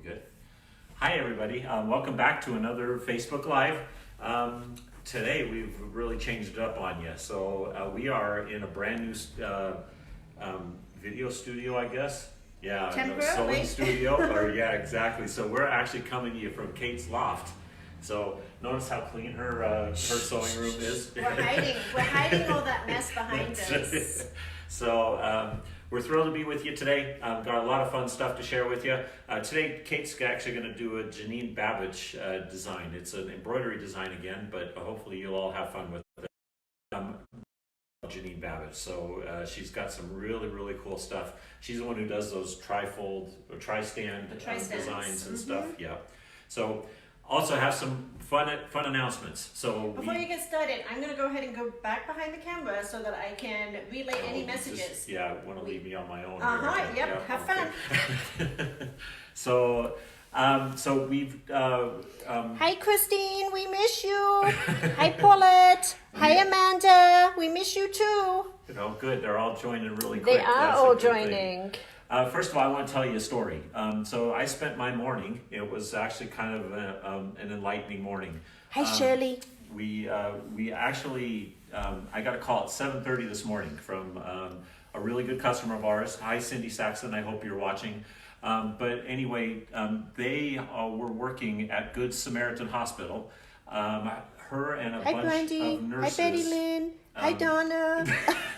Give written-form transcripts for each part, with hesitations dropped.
That'll be good. Hi, everybody. Welcome back to another Facebook Live. Today, we've really changed it up on you. So we are in a brand new video studio, I guess. Yeah, sewing studio. Or yeah, exactly. So we're actually coming to you from Kate's loft. So notice how clean her sewing room is. We're hiding all that mess behind us. So we're thrilled to be with you today. Got a lot of fun stuff to share with you. Today, Kate's actually going to do a Janine Babich design. It's an embroidery design again, but hopefully you'll all have fun with it. Janine Babich. So she's got some really cool stuff. She's the one who does those tri-fold or tri-stand designs and stuff. Yeah. So also have some fun announcements. So before you get started, I'm going to go ahead and go back behind the camera so that I can relay any messages. Want to leave me on my own. Yep. Yeah, have fun. So we've. Hi, Christine. We miss you. Hi, Paulette. Hi, Amanda. We miss you too. Good. They're all joining really quick. They are all joining. First of all, I want to tell you a story. So I spent my morning. It was actually kind of an enlightening morning. Hi, Shirley. We actually I got a call at 7:30 this morning from a really good customer of ours. Hi, Cindy Saxon. I hope you're watching. But anyway, they were working at Good Samaritan Hospital. Her and a bunch of nurses. Hi, Betty Lynn. Hi, Donna.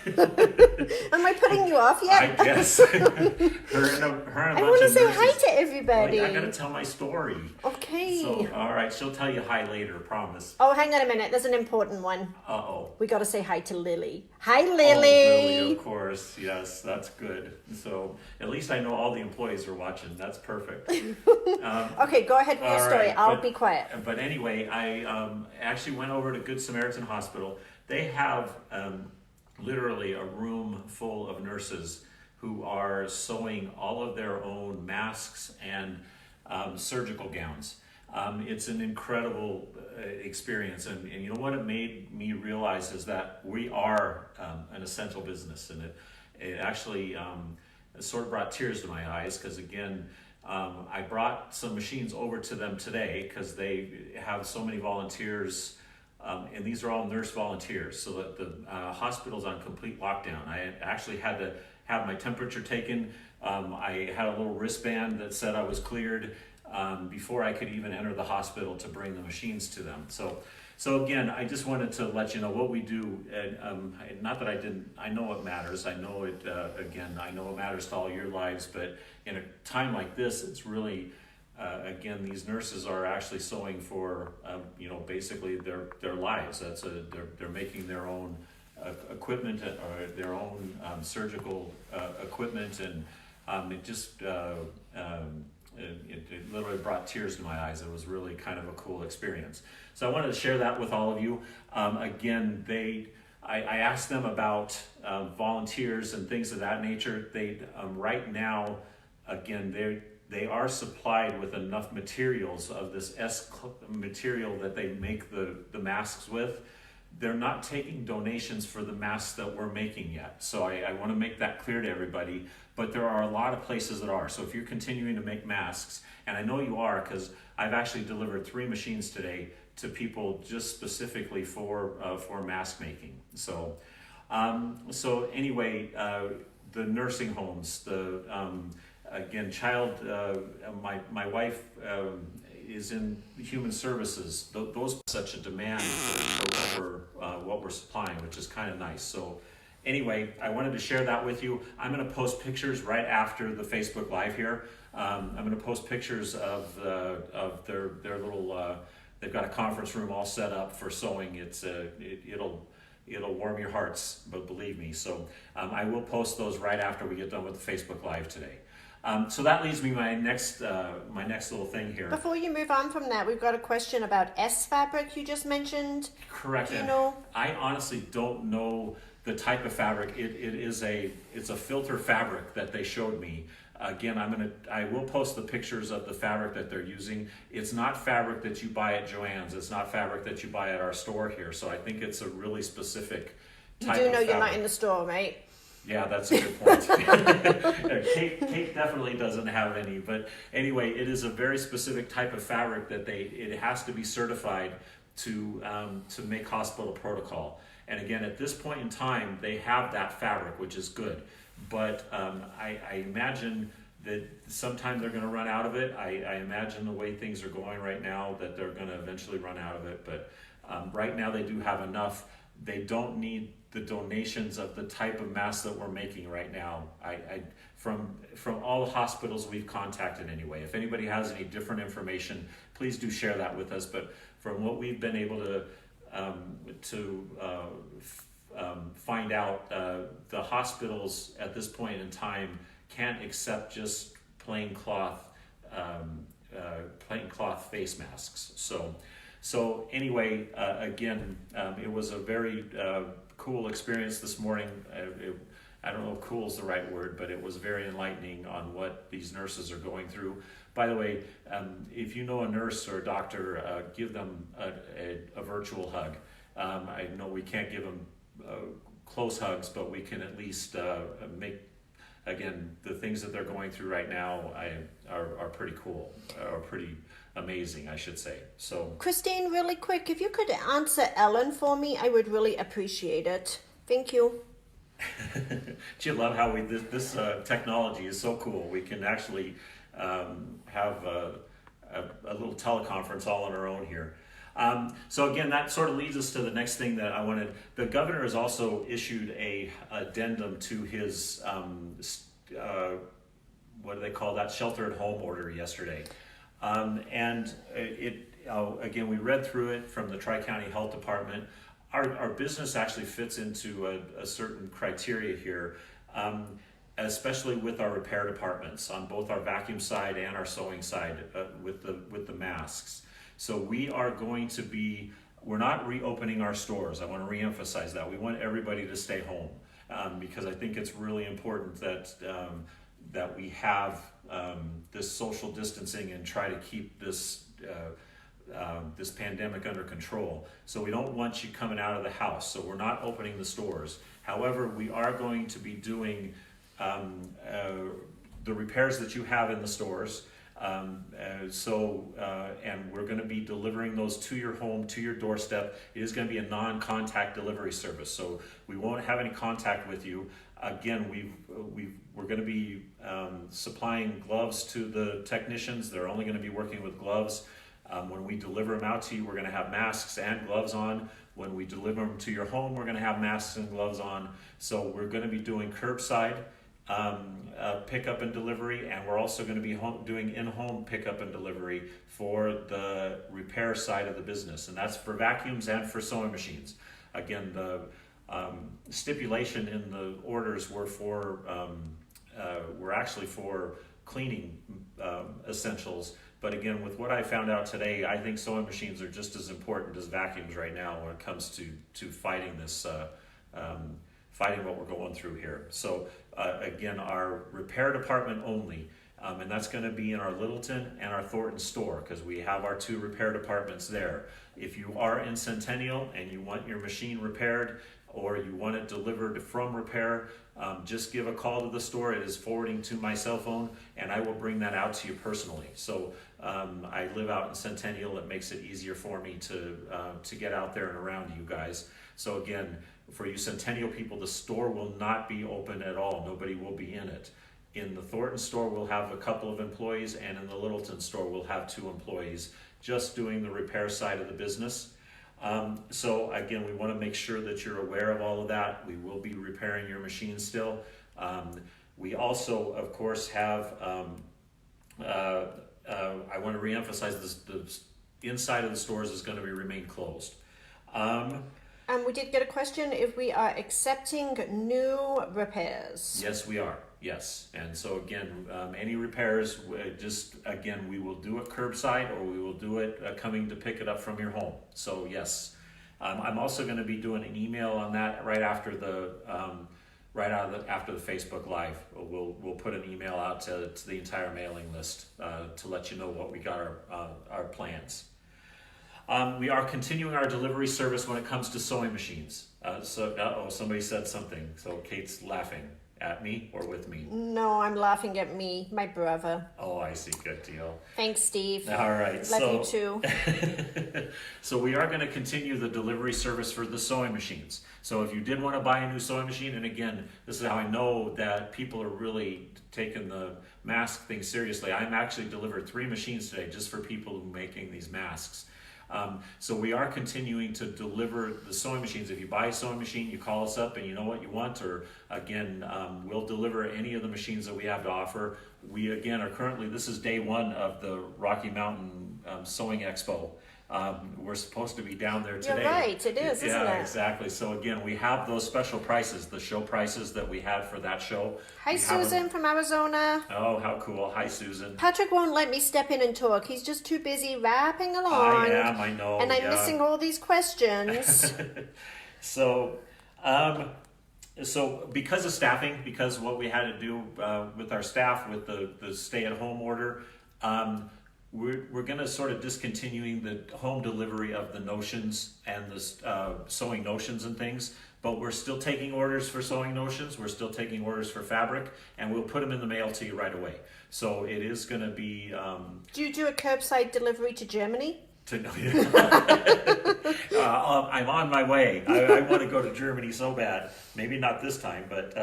Am I putting you off yet? I guess. her and a bunch I want to of say nurses. hi to everybody. I got to tell my story. Okay. So, all right, she'll tell you hi later, promise. Oh, hang on a minute. There's an important one. Uh-oh. We got to say hi to Lily. Hi, Lily. Oh, Lily, of course. Yes, that's good. So at least I know all the employees are watching. That's perfect. Okay, go ahead with your story. Right, I'll be quiet. But anyway, I actually went over to Good Samaritan Hospital. They have literally a room full of nurses who are sewing all of their own masks and surgical gowns. It's an incredible experience, and you know what it made me realize is that we are an essential business, and it actually sort of brought tears to my eyes because again, I brought some machines over to them today because they have so many volunteers. And these are all nurse volunteers, so that the hospital's on complete lockdown. I actually had to have my temperature taken. I had a little wristband that said I was cleared before I could even enter the hospital to bring the machines to them. So again, I just wanted to let you know what we do. And, not that I know it matters. I know it, I know it matters to all your lives, but in a time like this, it's really, again, these nurses are actually sewing for, basically their lives. They're making their own equipment or their own surgical equipment, and it literally brought tears to my eyes. It was really kind of a cool experience. So I wanted to share that with all of you. Again, I asked them about volunteers and things of that nature. Right now, again, they are supplied with enough materials of this material that they make the masks with. They're not taking donations for the masks that we're making yet. So I want to make that clear to everybody, but there are a lot of places that are. So if you're continuing to make masks, and I know you are because I've actually delivered 3 machines today to people just specifically for mask making. So anyway, the nursing homes, again, my wife is in human services. Those are such a demand for what we're supplying, which is kind of nice. So anyway, I wanted to share that with you. I'm going to post pictures right after the Facebook Live here. I'm going to post pictures of their little, they've got a conference room all set up for sewing. It'll warm your hearts, but believe me. So I will post those right after we get done with the Facebook Live today. So that leads me my next little thing here. Before you move on from that, we've got a question about S fabric you just mentioned. Correct. Do you know? I honestly don't know the type of fabric. It's a filter fabric that they showed me. Again, I will post the pictures of the fabric that they're using. It's not fabric that you buy at Joann's. It's not fabric that you buy at our store here. So I think it's a really specific type of fabric. You do know you're not in the store, right? Yeah, that's a good point. Kate definitely doesn't have any, but anyway, it is a very specific type of fabric that it has to be certified to make hospital protocol. And again, at this point in time, they have that fabric, which is good. But I imagine that sometime they're going to run out of it. I imagine the way things are going right now that they're going to eventually run out of it. But right now they do have enough. They don't need the donations of the type of masks that we're making right now. From all the hospitals we've contacted anyway. If anybody has any different information, please do share that with us. But from what we've been able to find out, the hospitals at this point in time can't accept just plain cloth face masks. So anyway, again, it was a very cool experience this morning. I don't know if cool is the right word, but it was very enlightening on what these nurses are going through. By the way, if you know a nurse or a doctor, give them a virtual hug. I know we can't give them close hugs, but we can at least make, again, the things that they're going through right now are pretty cool, or pretty amazing, I should say. So, Christine, really quick, if you could answer Ellen for me, I would really appreciate it. Thank you. Do you love how this technology is so cool? We can actually have a little teleconference all on our own here. So again, that sort of leads us to the next thing that I wanted. The governor has also issued a addendum to his what do they call that, shelter at home order yesterday. And again, we read through it from the Tri-County Health Department. Our business actually fits into a certain criteria here, especially with our repair departments on both our vacuum side and our sewing side with the masks. So we're not reopening our stores. I want to reemphasize that. We want everybody to stay home because I think it's really important that we have this social distancing and try to keep this pandemic under control. So we don't want you coming out of the house. So we're not opening the stores. However, we are going to be doing the repairs that you have in the stores. And we're going to be delivering those to your home, to your doorstep. It is going to be a non-contact delivery service, so we won't have any contact with you. Again, we're going to be supplying gloves to the technicians. They're only going to be working with gloves. When we deliver them out to you, we're going to have masks and gloves on. When we deliver them to your home, we're going to have masks and gloves on. So we're going to be doing curbside pickup and delivery, and we're also going to be doing in-home pickup and delivery for the repair side of the business, and that's for vacuums and for sewing machines. Again, the stipulation in the orders were actually for cleaning essentials, but again, with what I found out today, I think sewing machines are just as important as vacuums right now when it comes to fighting this fighting what we're going through here. So again, our repair department only, and that's going to be in our Littleton and our Thornton store, because we have our two repair departments there. If you are in Centennial and you want your machine repaired or you want it delivered from repair, just give a call to the store. It is forwarding to my cell phone, and I will bring that out to you personally. So I live out in Centennial. It makes it easier for me to get out there and around you guys. So again, for you Centennial people, the store will not be open at all. Nobody will be in it. In the Thornton store, we'll have a couple of employees, and in the Littleton store, we'll have 2 employees just doing the repair side of the business. So again, we want to make sure that you're aware of all of that. We will be repairing your machine still. We also, of course, have, I want to reemphasize this, the inside of the stores is going to remain closed. We did get a question if we are accepting new repairs. Yes, we are. Yes. And so again, any repairs, we will do it curbside, or we will do it coming to pick it up from your home. So yes, I'm also going to be doing an email on that right after the after the Facebook Live. We'll put an email out to the entire mailing list to let you know what we got our plans. We are continuing our delivery service when it comes to sewing machines. Somebody said something. So Kate's laughing at me or with me? No, I'm laughing at me, my brother. Oh, I see. Good deal. Thanks, Steve. All right. Love you too. So we are going to continue the delivery service for the sewing machines. So if you did want to buy a new sewing machine, and again, this is how I know that people are really taking the mask thing seriously. I'm actually delivered 3 machines today just for people who are making these masks. So we are continuing to deliver the sewing machines. If you buy a sewing machine, you call us up and you know what you want, or again, we'll deliver any of the machines that we have to offer. We again are currently, this is day 1 of the Rocky Mountain Sewing Expo. We're supposed to be down there today. You're right, it is, isn't it? Yeah, exactly. So again, we have those special prices, the show prices that we had for that show. Hi, Susan from Arizona. Oh, how cool. Hi, Susan. Patrick won't let me step in and talk. He's just too busy rapping along. I know. And I'm missing all these questions. So because of staffing, because what we had to do with our staff with the stay-at-home order, we're going to sort of discontinuing the home delivery of the notions and the sewing notions and things, but we're still taking orders for sewing notions. We're still taking orders for fabric, and we'll put them in the mail to you right away. So it is going to be... Do you do a curbside delivery to Germany? I'm on my way. I want to go to Germany so bad. Maybe not this time, but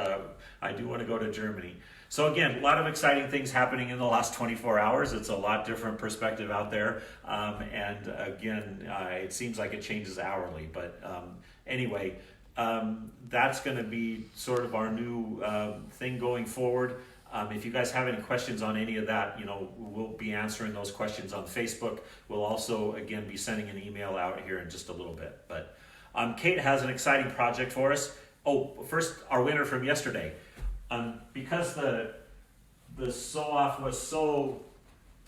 I do want to go to Germany. So again, a lot of exciting things happening in the last 24 hours. It's a lot different perspective out there. And again, it seems like it changes hourly. But anyway, that's going to be sort of our new thing going forward. If you guys have any questions on any of that, we'll be answering those questions on Facebook. We'll also, again, be sending an email out here in just a little bit. But Kate has an exciting project for us. Oh, first, our winner from yesterday. Because the sew-off was so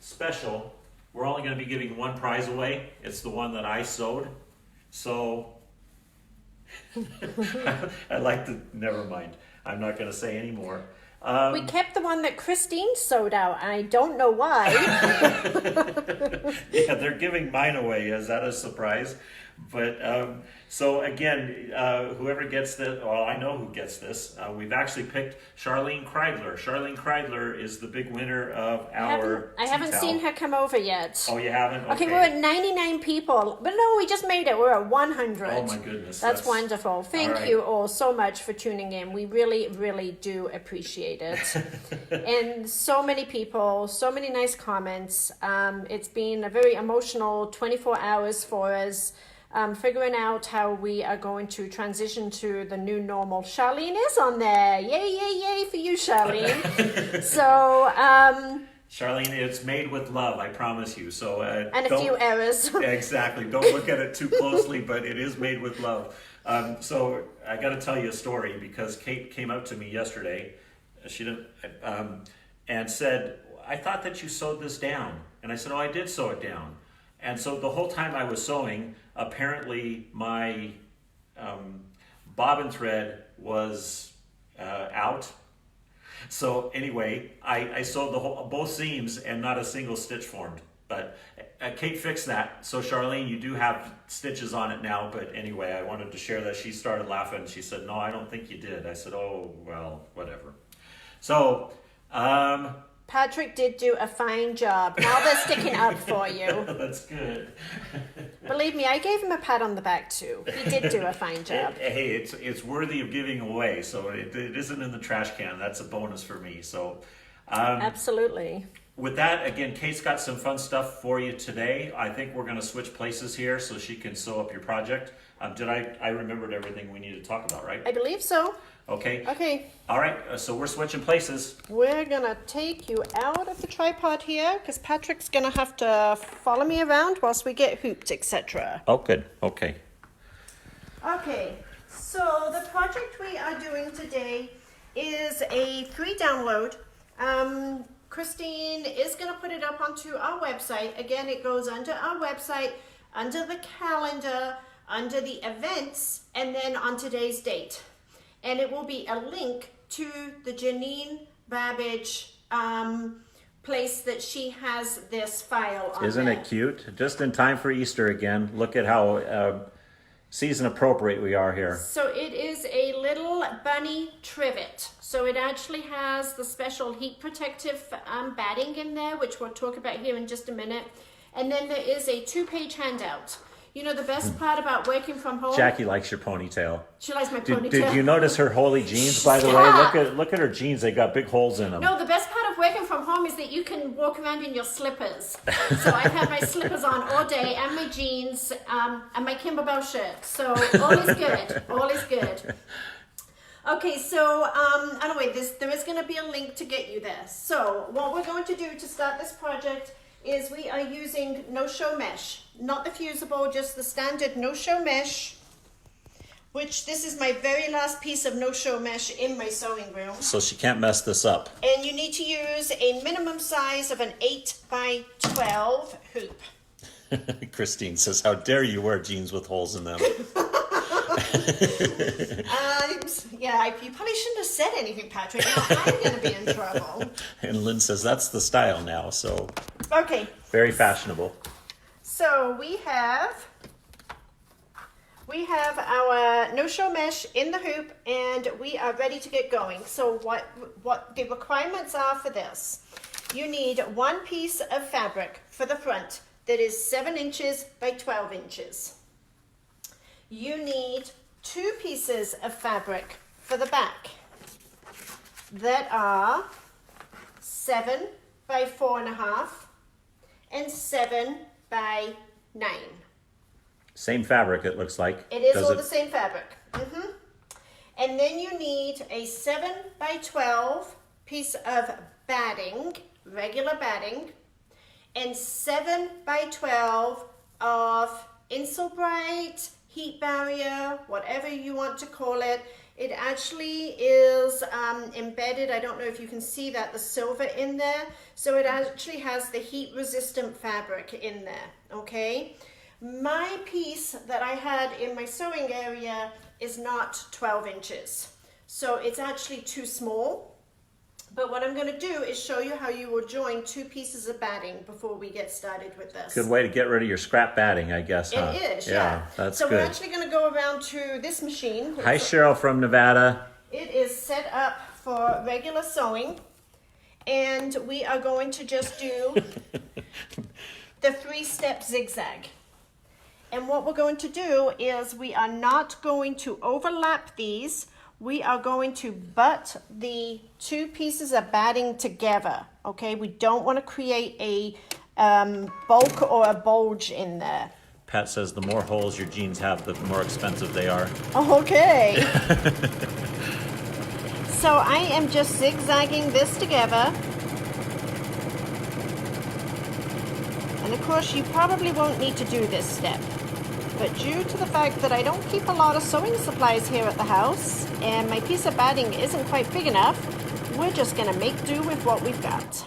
special, we're only going to be giving one prize away. It's the one that I sewed. So, never mind. I'm not going to say any more. We kept the one that Christine sewed out. I don't know why. Yeah, they're giving mine away. Is that a surprise? But so again, whoever gets this, well, I know who gets this. We've actually picked Charlene Kreidler. Charlene Kreidler is the big winner of our I haven't seen her come over yet. Oh, you haven't? Okay, we're at 99 people. But no, we just made it. We're at 100. Oh my goodness. That's wonderful. Thank you all so much for tuning in. We really, really do appreciate it. And so many people, so many nice comments. It's been a very emotional 24 hours for us. Figuring out how we are going to transition to the new normal. Charlene is on there. Yay, yay, yay for you, Charlene. So, Charlene, it's made with love, I promise you. So, and a few errors. Exactly. Don't look at it too closely, but it is made with love. So I got to tell you a story because Kate came up to me yesterday. She didn't, and said, "I thought that you sewed this down." And I said, "Oh, I did sew it down." And so the whole time I was sewing, apparently my bobbin thread was out. So anyway, I sewed both seams and not a single stitch formed. But Kate fixed that. So Charlene, you do have stitches on it now. But anyway, I wanted to share that. She started laughing. She said, "No, I don't think you did." I said, "Oh, well, whatever." So... Patrick did do a fine job. Now they're sticking up for you. That's good. Believe me, I gave him a pat on the back too. He did do a fine job. Hey, it's worthy of giving away, so it isn't in the trash can. That's a bonus for me. So, absolutely. With that, again, Kate's got some fun stuff for you today. I think we're going to switch places here so she can sew up your project. I remembered everything we need to talk about, right? I believe so. Okay. Okay. All right. So we're switching places. We're going to take you out of the tripod here because Patrick's going to have to follow me around whilst we get hooped, etc. Oh, good. Okay. Okay. So the project we are doing today is a free download. Christine is going to put it up onto our website. Again, it goes under our website, under the calendar, under the events, and then on today's date. And it will be a link to the Janine Babich place nice that she has this file on Isn't there. it cute? Just in time for Easter again. Look at how season appropriate we are here. So it is a little bunny trivet. So it actually has the special heat protective batting in there, which we'll talk about here in just a minute. And then there is a 2-page handout. You know the best part about working from home? Jackie likes your ponytail. She likes my ponytail. Did you notice her holy jeans, by the way? Look at her jeans. They got big holes in them. No, the best part of working from home is that you can walk around in your slippers. So I have my slippers on all day, and my jeans, and my Kimberbell shirt. So all is good. All is good. Okay, so anyway, there is going to be a link to get you there. So what we're going to do to start this project is we are using no-show mesh, not the fusible, just the standard no-show mesh, which this is my very last piece of no-show mesh in my sewing room. So she can't mess this up. And you need to use a minimum size of an 8 by 12 hoop. Christine says, how dare you wear jeans with holes in them? Yeah, you probably shouldn't have said anything, Patrick. Now I'm going to be in trouble. And Lynn says, that's the style now, so Okay. very fashionable. So we have our no-show mesh in the hoop, and we are ready to get going. So what the requirements are for this: you need 1 piece of fabric for the front that is 7 inches by 12 inches. You need 2 pieces of fabric for the back that are 7 by 4.5 and 7 by 9. Same fabric, it looks like. It is all the same fabric. And then you need a 7 by 12 piece of batting, regular batting, and 7 by 12 of Insulbrite, heat barrier, whatever you want to call it. It actually is embedded. I don't know if you can see that, the silver in there. So it actually has the heat resistant fabric in there, okay? My piece that I had in my sewing area is not 12 inches. So it's actually too small. But what I'm going to do is show you how you will join 2 pieces of batting before we get started with this. Good way to get rid of your scrap batting, I guess, huh? It is, yeah. That's so good. we're actually going to go around to this machine. Hi, Cheryl from Nevada. It is set up for regular sewing, and we are going to just do the 3-step zigzag. And what we're going to do is we are not going to overlap these. We are going to butt the 2 pieces of batting together, okay? We don't want to create a bulk or a bulge in there. Pat says the more holes your jeans have, the more expensive they are. Okay. So I am just zigzagging this together. And of course, you probably won't need to do this step. But due to the fact that I don't keep a lot of sewing supplies here at the house, and my piece of batting isn't quite big enough, we're just gonna make do with what we've got.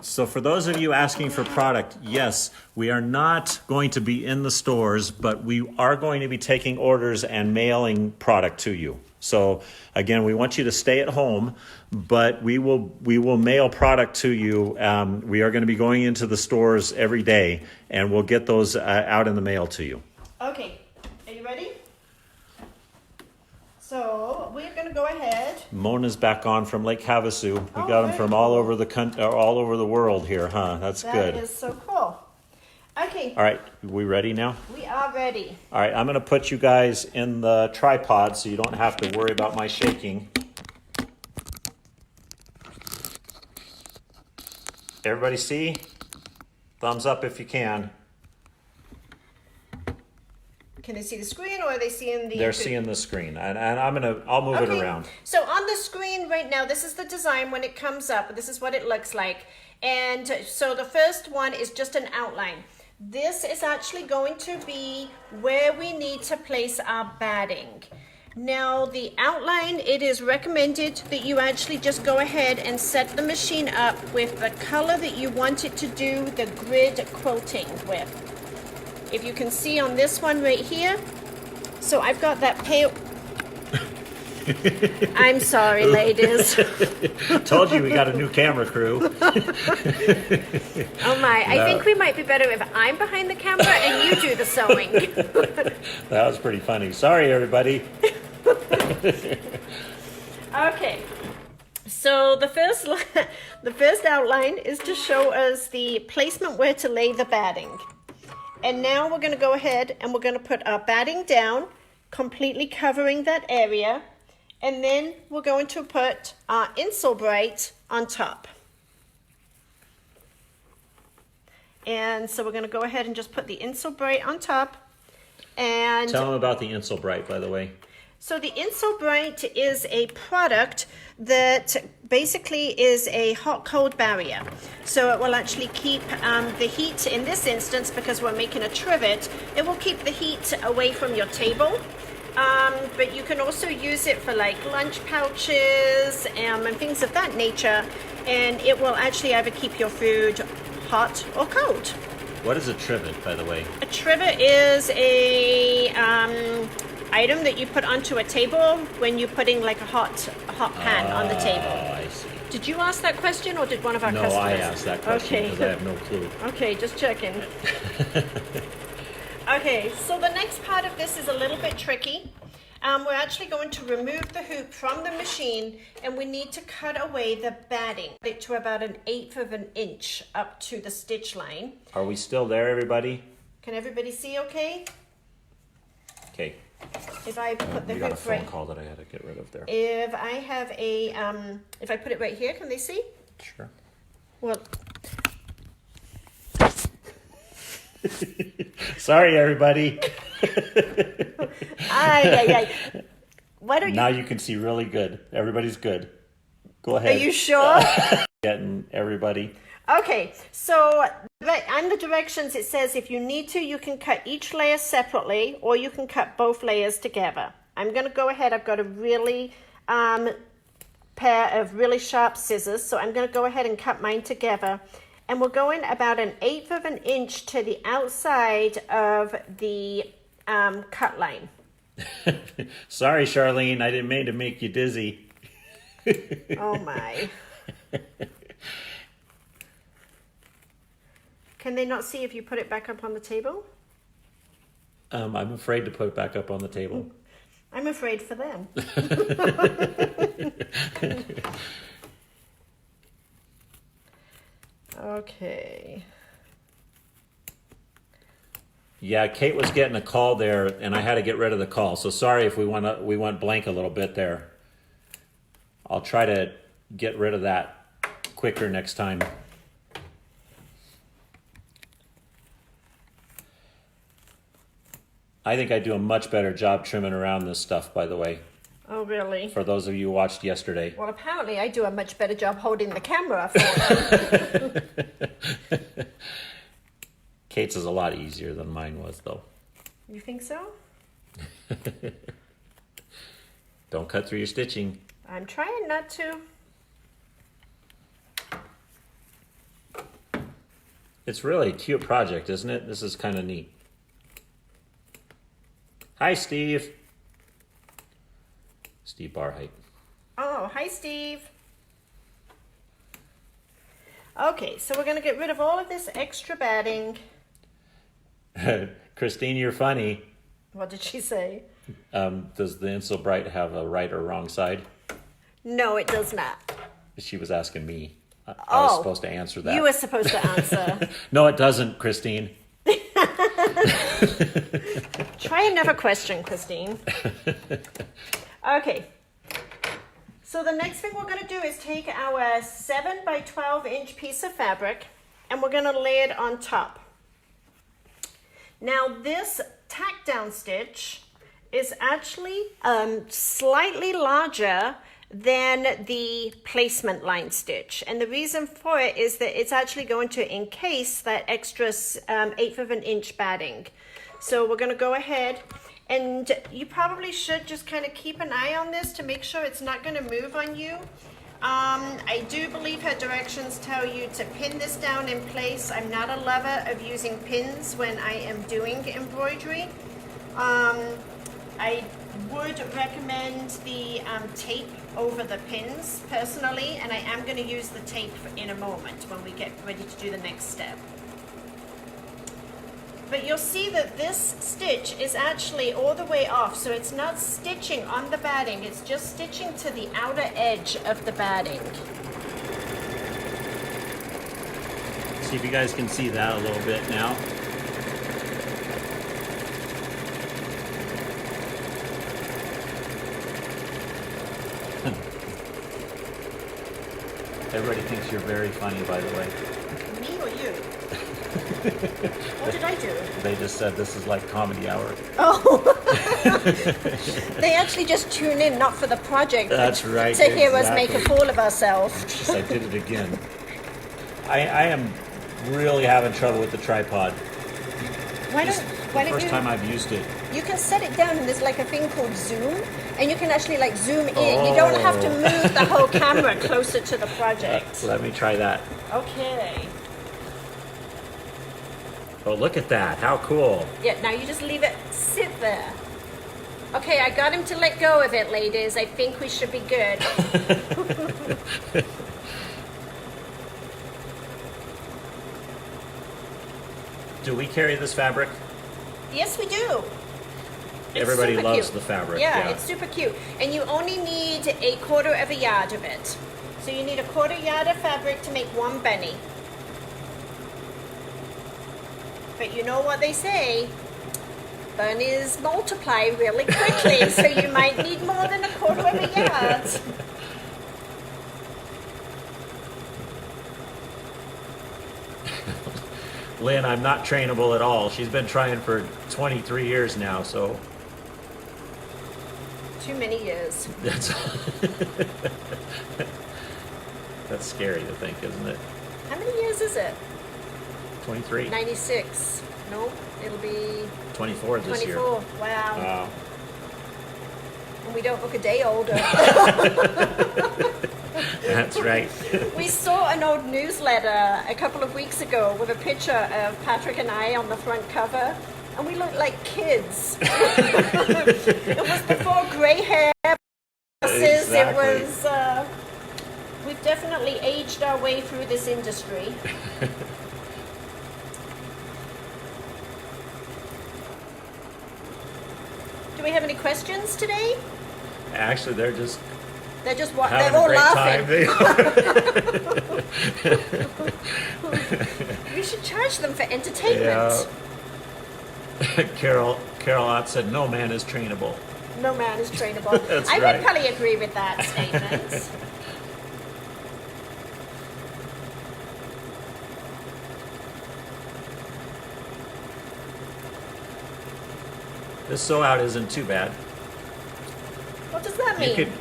So for those of you asking for product, yes, we are not going to be in the stores, but we are going to be taking orders and mailing product to you. So again, we want you to stay at home, but we will mail product to you. We are going to be going into the stores every day, and we'll get those out in the mail to you. Okay, are you ready? So we're going to go ahead. Mona's back on from Lake Havasu. We got them from all over the all over the world here, huh? That's good. That is so cool. Okay. All right, we ready now? We are ready. All right, I'm going to put you guys in the tripod so you don't have to worry about my shaking. Everybody see? Thumbs up if you can. Can they see the screen, or are they seeing the... They're seeing the screen, and I'll move it around. So on the screen right now, this is the design when it comes up. This is what it looks like. And so the first one is just an outline. This is actually going to be where we need to place our batting. Now the outline, it is recommended that you actually just go ahead and set the machine up with the color that you want it to do the grid quilting with. If you can see on this one right here, so I've got that pale, I'm sorry, ladies. Told you we got a new camera crew. Oh my, I think we might be better if I'm behind the camera and you do the sewing. That was pretty funny. Sorry, everybody. Okay, so the first outline is to show us the placement where to lay the batting. And now we're going to go ahead and we're going to put our batting down, completely covering that area. And then we're going to put our Insulbrite on top. And so we're going to go ahead and just put the Insulbrite on top. And tell them about the Insulbrite, by the way. So the Insulbrite is a product that basically is a hot-cold barrier. So it will actually keep the heat, in this instance, because we're making a trivet, it will keep the heat away from your table. But you can also use it for like lunch pouches and things of that nature. And it will actually either keep your food hot or cold. What is a trivet, by the way? A trivet is a item that you put onto a table when you're putting like a hot pan on the table. Oh, I see. Did you ask that question or did one of our customers? No, I asked that question because I have no clue. Okay, just checking. Okay, so the next part of this is a little bit tricky. We're actually going to remove the hoop from the machine and we need to cut away the batting to about 1/8 of an inch up to the stitch line. Are we still there, everybody? Can everybody see okay? Okay. If I put the You got a hoop phone right, call that I had to get rid of there. if I have a, if I put it right here, can they see? Sure. Well, Sorry, everybody. Why don't you? Now you can see really good. Everybody's good. Go ahead. Are you sure? Getting everybody. Okay, so on the directions it says if you need to, you can cut each layer separately or you can cut both layers together. I'm going to go ahead. I've got a really pair of really sharp scissors, so I'm going to go ahead and cut mine together. And we're going about 1/8 of an inch to the outside of the cut line. Sorry, Charlene. I didn't mean to make you dizzy. Oh my. Can they not see if you put it back up on the table? I'm afraid to put it back up on the table. I'm afraid for them. Okay. Yeah, Kate was getting a call there, and I had to get rid of the call. So sorry if we went blank a little bit there. I'll try to get rid of that quicker next time. I think I do a much better job trimming around this stuff, by the way. Oh, really? For those of you who watched yesterday. Well, apparently I do a much better job holding the camera for them. Kate's is a lot easier than mine was, though. You think so? Don't cut through your stitching. I'm trying not to. It's really a cute project, isn't it? This is kind of neat. Hi, Steve. Steve Barheit. Oh, hi, Steve. Okay, so we're going to get rid of all of this extra batting. Christine, you're funny. What did she say? Does the Insulbrite have a right or wrong side? No, it does not. She was asking me. I was supposed to answer that. You were supposed to answer. No, it doesn't, Christine. Try another question, Christine. Okay. So the next thing we're going to do is take our 7 by 12 inch piece of fabric and we're going to lay it on top. Now this tack down stitch is actually slightly larger than the placement line stitch, and the reason for it is that it's actually going to encase that extra 1/8 of an inch batting. So we're going to go ahead, and you probably should just kind of keep an eye on this to make sure it's not going to move on you. I do believe her directions tell you to pin this down in place. I'm not a lover of using pins when I am doing embroidery. I would recommend the tape over the pins personally, and I am going to use the tape in a moment when we get ready to do the next step. But you'll see that this stitch is actually all the way off, so it's not stitching on the batting, it's just stitching to the outer edge of the batting. See if you guys can see that a little bit now. Everybody thinks you're very funny, by the way. Me or you? What did I do? They just said this is like comedy hour. Oh, they actually just tune in not for the project, That's right. to hear us make a fool of ourselves. Just, I did it again. I am really having trouble with the tripod. Why This don't is why the don't first time I've used it. you can set it down, and there's like a thing called zoom, and you can actually like zoom in. You don't have to move the whole camera closer to the project. Let me try that. Okay. Oh, look at that. How cool. Yeah, now you just leave it sit there. Okay, I got him to let go of it, ladies. I think we should be good. Do we carry this fabric? Yes, we do. It's Everybody super loves cute. the fabric. Yeah, it's super cute. And you only need a 1/4 of a yard of it. So you need a 1/4 yard of fabric to make one bunny. But you know what they say, bunnies multiply really quickly, so you might need more than a 1/4 of a yard. Lynn, I'm not trainable at all. She's been trying for 23 years now, so Too many years. that's that's scary to think, isn't it? How many years is it? 23? 96. No, it'll be 24 this 24. year. Wow. Wow. And we don't look a day older. That's right. We saw an old newsletter a couple of weeks ago with a picture of Patrick and I on the front cover, and we looked like kids. It was before gray hair, glasses. Exactly. It was. We've definitely aged our way through this industry. Do we have any questions today? Actually, they're just They're just having they're a all great laughing. time. We should charge them for entertainment. Yeah. Carol Ott said, "No man is trainable." No man is trainable. That's I right. would probably agree with that statement. This sew out isn't too bad. What does that mean? You could.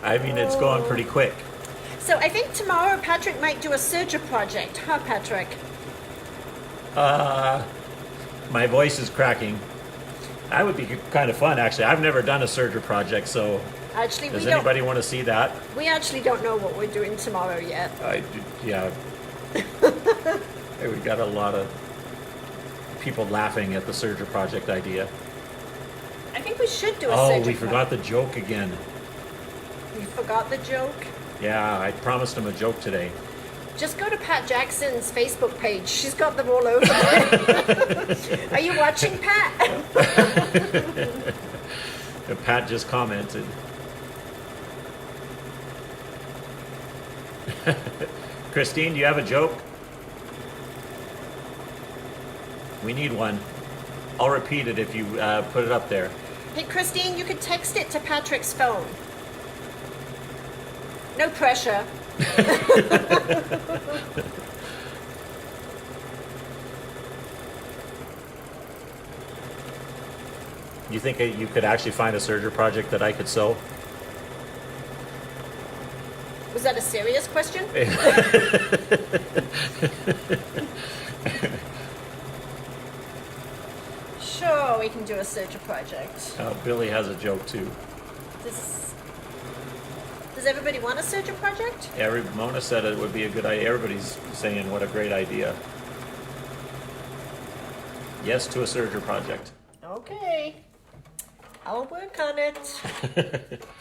I mean, it's going pretty quick. So I think tomorrow Patrick might do a serger project, huh, Patrick? My voice is cracking. That would be kind of fun, actually. I've never done a serger project, so Actually, does anybody want to see that? we actually don't know what we're doing tomorrow yet. Yeah. Hey, we got a lot of people laughing at the serger project idea. I think we should do a Oh, serger we forgot the joke again. You forgot the joke? Yeah, I promised him a joke today. Just go to Pat Jackson's Facebook page. She's got them all over there. Are you watching, Pat? Pat just commented. Christine, do you have a joke? We need one. I'll repeat it if you put it up there. Hey, Christine, you could text it to Patrick's phone. No pressure. You think you could actually find a serger project that I could sew? Was that a serious question? Sure, we can do a serger project. Billy has a joke too. Does everybody want a serger project? Mona said it would be a good idea. Everybody's saying what a great idea. Yes to a serger project. Okay. I'll work on it.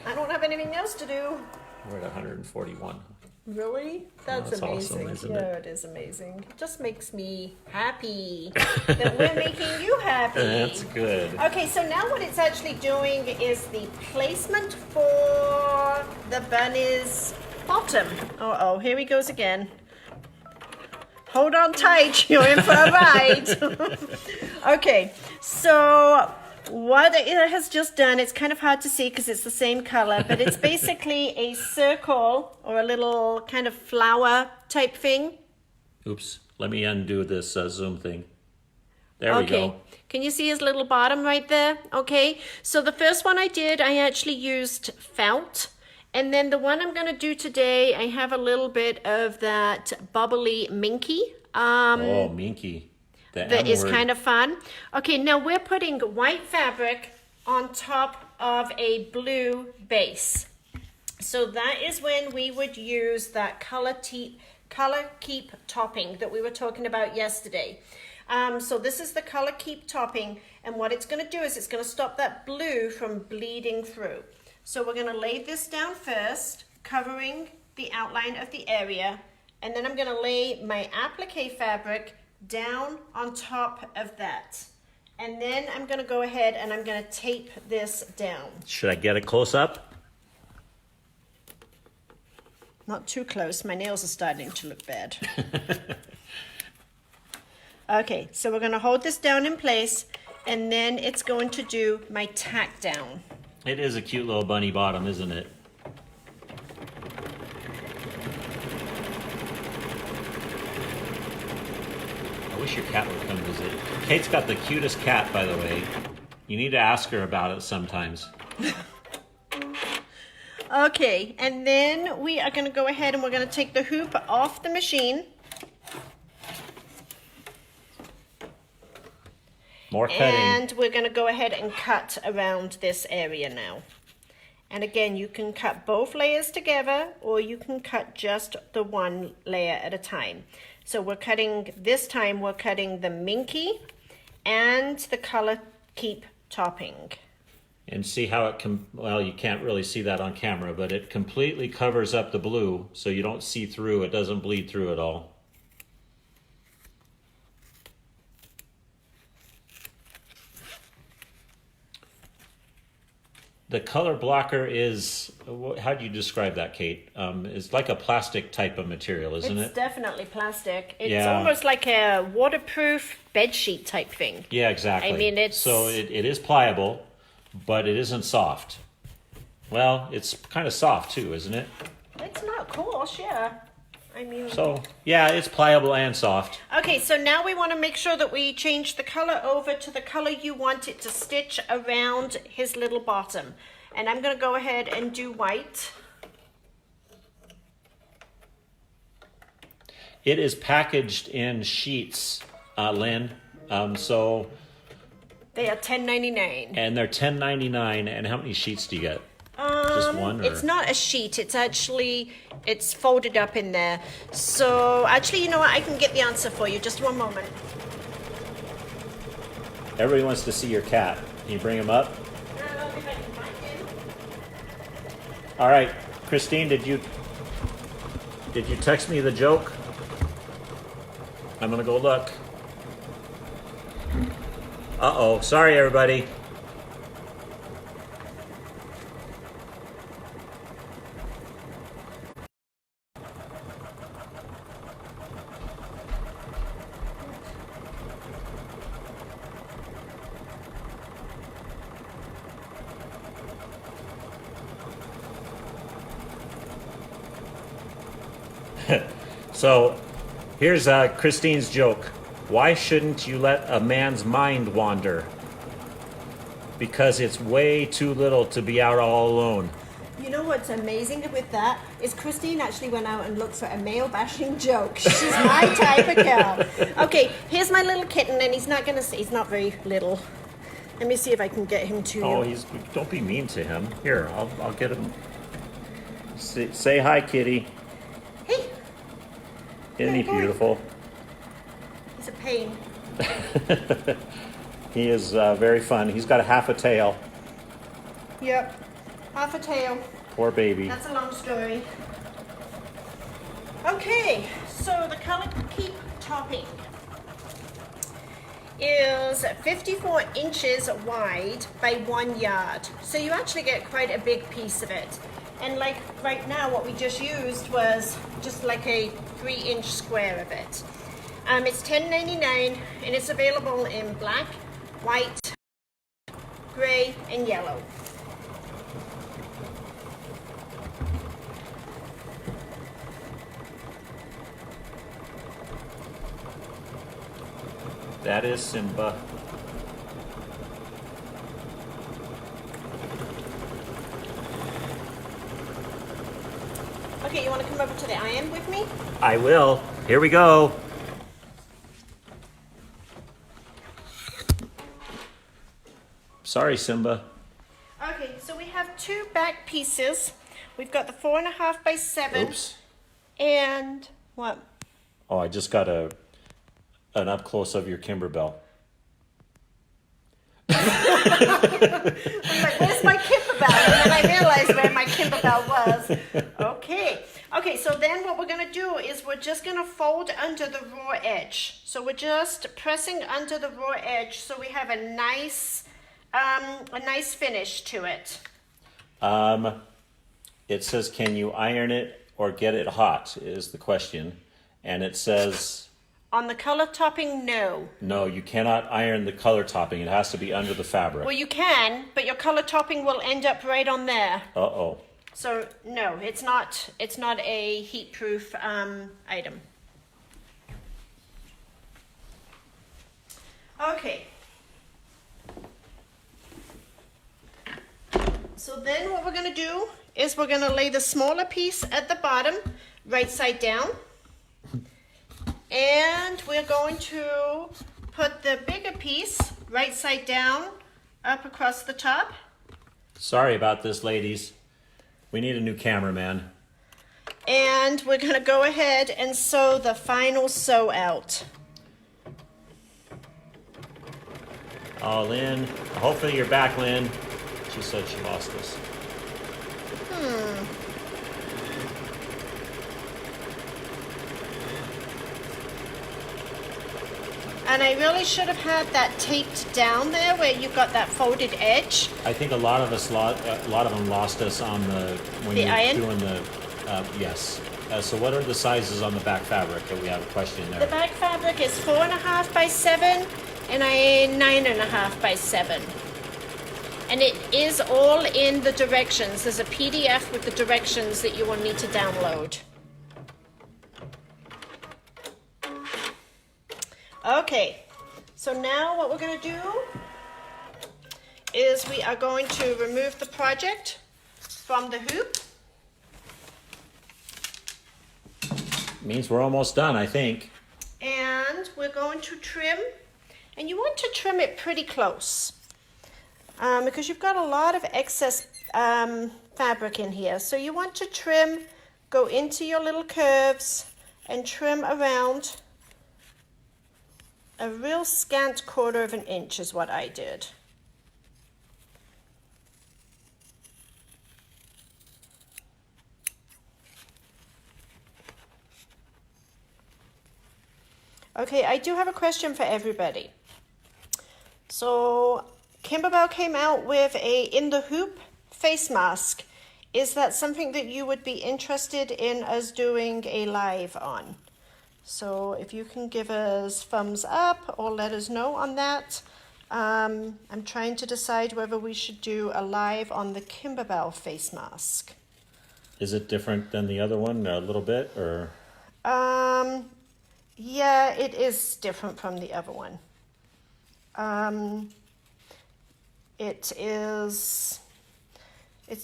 I don't have anything else to do. We're at 141. Really? That's amazing. Awesome, isn't it is amazing. It just makes me happy that we're making you happy. That's good. Okay, so now what it's actually doing is the placement for the bunny's bottom. Uh-oh, here he goes again. Hold on tight, you're in for a ride. Okay, so what it has just done, it's kind of hard to see because it's the same color, but it's basically a circle or a little kind of flower type thing. Oops, let me undo this zoom thing. There we Okay, go. can you see his little bottom right there? Okay, so the first one I did, I actually used felt. And then the one I'm going to do today, I have a little bit of that bubbly minky. Oh, minky. That is kind of fun. Okay, now we're putting white fabric on top of a blue base. So that is when we would use that color keep topping that we were talking about yesterday. So this is the color keep topping, and what it's going to do is it's going to stop that blue from bleeding through. So we're going to lay this down first, covering the outline of the area, and then I'm going to lay my applique fabric down on top of that. And then I'm going to go ahead and I'm going to tape this down. Should I get a close up? Not too close, my nails are starting to look bad. Okay, so we're going to hold this down in place, and then it's going to do my tack down. It is a cute little bunny bottom, isn't it? I wish your cat would come visit. Kate's got the cutest cat, by the way. You need to ask her about it sometimes. Okay, and then we are going to go ahead and we're going to take the hoop off the machine. More cutting. And we're going to go ahead and cut around this area now. And again, you can cut both layers together, or you can cut just the one layer at a time. So we're cutting, this time we're cutting the minky and the color keep topping. And see how it well, you can't really see that on camera, but it completely covers up the blue, so you don't see through, it doesn't bleed through at all. The color blocker is, how do you describe that, Kate? It's like a plastic type of material, isn't it? It's definitely plastic. It's Yeah. almost like a waterproof bed sheet type thing. Yeah, exactly. I mean, it's... So it is pliable, but it isn't soft. Well, it's kind of soft too, isn't it? It's not coarse, yeah. I mean... So, yeah, it's pliable and soft. Okay, so now we want to make sure that we change the color over to the color you want it to stitch around his little bottom. And I'm going to go ahead and do white. It is packaged in sheets, Lynn. So... They are $10.99. And they're $10.99. And how many sheets do you get? Just one? Or? It's not a sheet. It's actually, it's folded up in there. So actually, you know what? I can get the answer for you. Just one moment. Everybody wants to see your cat. Can you bring him up? If I can find him. All right, Christine, did you text me the joke? I'm gonna go look. Uh-oh, sorry everybody. So, here's Christine's joke. Why shouldn't you let a man's mind wander? Because it's way too little to be out all alone. You know what's amazing with that is Christine actually went out and looked for a male bashing joke. She's my type of girl. Okay, here's my little kitten, and he's not very little. Let me see if I can get him to Oh, you. don't be mean to him. Here, I'll get him. Say hi, kitty. Hey, Isn't he Good boy. beautiful? he's a pain. He is very fun. He's got a half a tail. Yep, half a tail. Poor baby. That's a long story. Okay, so the color keep topping is 54 inches wide by 1 yard. So you actually get quite a big piece of it. And like right now, what we just used was just like a 3-inch square of it. It's $10.99 and it's available in black, white, gray, and yellow. That is Simba. Okay, you want to come over to the iron with me? I will. Here we go. Sorry, Simba. Okay, so we have two back pieces. We've got the 4.5 by 7. Oops. And what? Oh, I just got an up close of your Kimberbell. I'm like, where's my Kimberbell? And then I realized where my Kimberbell was. Okay. Okay, so then what we're going to do is we're just going to fold under the raw edge. So we're just pressing under the raw edge so we have a nice finish to it. It says, can you iron it or get it hot is the question. And it says... On the color topping, no. No, you cannot iron the color topping. It has to be under the fabric. Well, you can, but your color topping will end up right on there. Uh-oh. So no, it's not a heat-proof item. Okay. So then what we're going to do is we're going to lay the smaller piece at the bottom, right side down. And we're going to put the bigger piece right side down up across the top. Sorry about this, ladies. We need a new cameraman. And we're going to go ahead and sew the final sew out. Oh, Lynn. Hopefully you're back, Lynn. She said she lost us. And I really should have had that taped down there where you've got that folded edge. I think a lot of them lost us on when The you're iron? doing the yes. So what are the sizes on the back fabric? That we have a question there. The back fabric is 4.5 by 7 and I 9.5 by 7. And it is all in the directions. There's a PDF with the directions that you will need to download. Okay, so now what we're going to do is we are going to remove the project from the hoop. Means we're almost done, I think. And we're going to trim, and you want to trim it pretty close because you've got a lot of excess fabric in here. So you want to trim, go into your little curves and trim around. A real scant 1/4 of an inch is what I did. Okay, I do have a question for everybody. So, Kimberbell came out with a In the Hoop face mask. Is that something that you would be interested in us doing a live on? So if you can give us thumbs up or let us know on that. I'm trying to decide whether we should do a live on the Kimberbell face mask. Is it different than the other one a little bit, or? Yeah, it is different from the other one. It's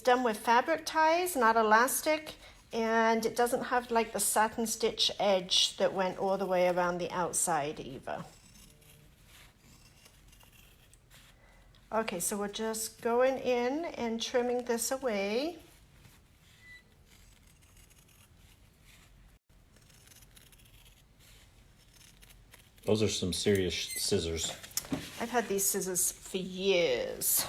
done with fabric ties, not elastic. And it doesn't have like the satin stitch edge that went all the way around the outside either. Okay, so we're just going in and trimming this away. Those are some serious scissors. I've had these scissors for years.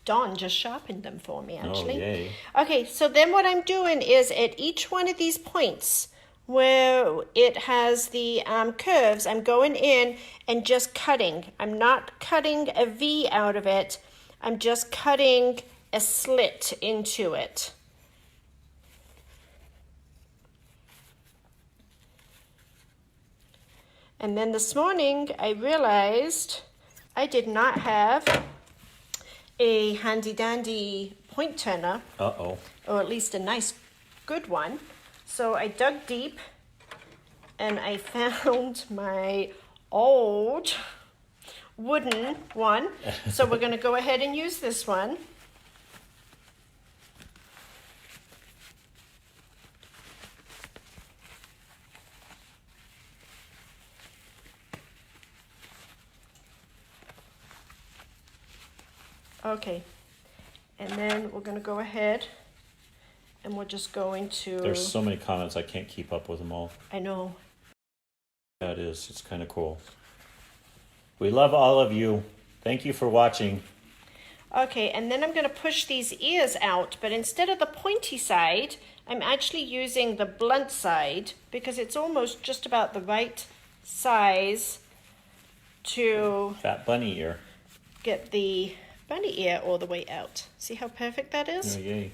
Dawn just sharpened them for me, actually. Oh, yay. Okay, so then what I'm doing is at each one of these points where it has the curves, I'm going in and just cutting. I'm not cutting a V out of it. I'm just cutting a slit into it. And then this morning I realized I did not have a handy dandy point turner. Uh-oh. Or at least a nice good one. So I dug deep and I found my old wooden one. So we're going to go ahead and use this one. Okay, and then we're going to go ahead and we're just going to... There's so many comments, I can't keep up with them all. I know. Yeah, it is. It's kind of cool. We love all of you. Thank you for watching. Okay, and then I'm going to push these ears out, but instead of the pointy side, I'm actually using the blunt side because it's almost just about the right size to Fat bunny ear. get the bunny ear all the way out. See how perfect that is? Oh, yay.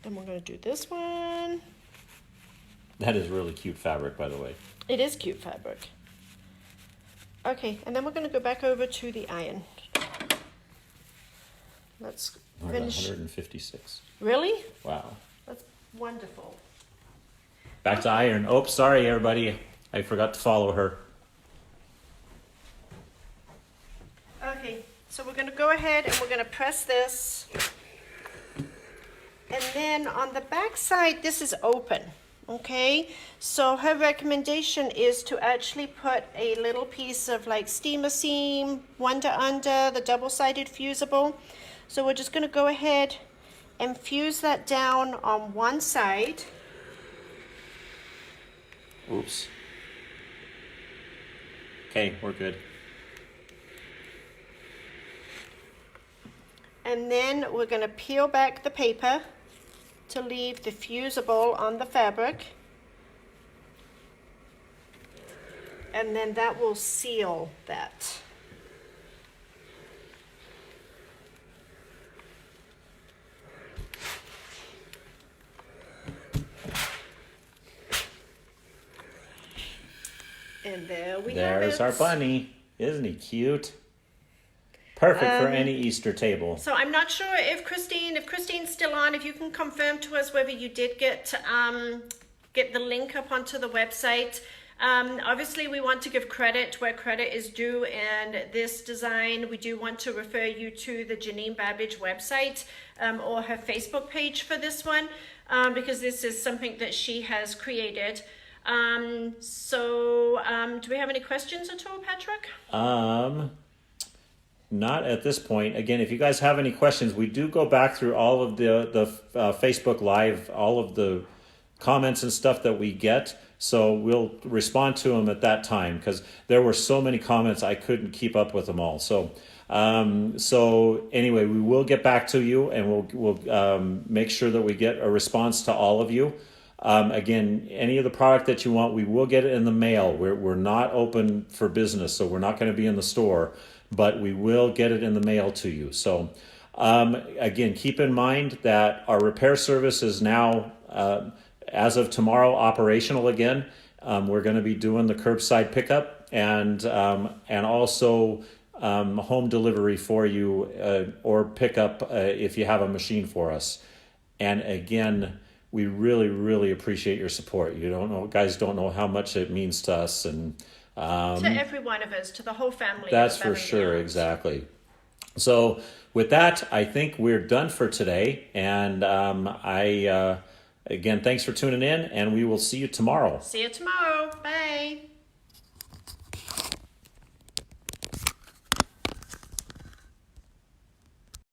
Then we're going to do this one. That is really cute fabric, by the way. It is cute fabric. Okay, and then we're going to go back over to the iron. Let's We're at finish. 156. Really? Wow. That's wonderful. Back to iron. Oh, sorry, everybody. I forgot to follow her. Okay, so we're going to go ahead and we're going to press this. And then on the back side, this is open. Okay, so her recommendation is to actually put a little piece of like steamer seam, one to under, the double-sided fusible. So we're just going to go ahead and fuse that down on one side. Oops. Okay, we're good. And then we're going to peel back the paper to leave the fusible on the fabric. And then that will seal that. And there we have it. There's our bunny. Isn't he cute? Perfect for any Easter table. So I'm not sure if Christine's still on, if you can confirm to us whether you did get the link up onto the website. Obviously, we want to give credit where credit is due, and this design, we do want to refer you to the Janine Babich website or her Facebook page for this one, because this is something that she has created. Do we have any questions at all, Patrick? Not at this point. Again, if you guys have any questions, we do go back through all of the Facebook Live, all of the comments and stuff that we get. So we'll respond to them at that time because there were so many comments I couldn't keep up with them all. So anyway, we will get back to you and we'll make sure that we get a response to all of you. Again, any of the product that you want, we will get it in the mail. We're not open for business, so we're not going to be in the store, but we will get it in the mail to you. So again, keep in mind that our repair service is now, as of tomorrow, operational again. We're going to be doing the curbside pickup and also home delivery for you or pickup if you have a machine for us. And again, we really, really appreciate your support. Guys don't know how much it means to us, and to every one of us, to the whole family. That's for sure, exactly. So with that, I think we're done for today. And again, thanks for tuning in, and we will see you tomorrow. See you tomorrow. Bye.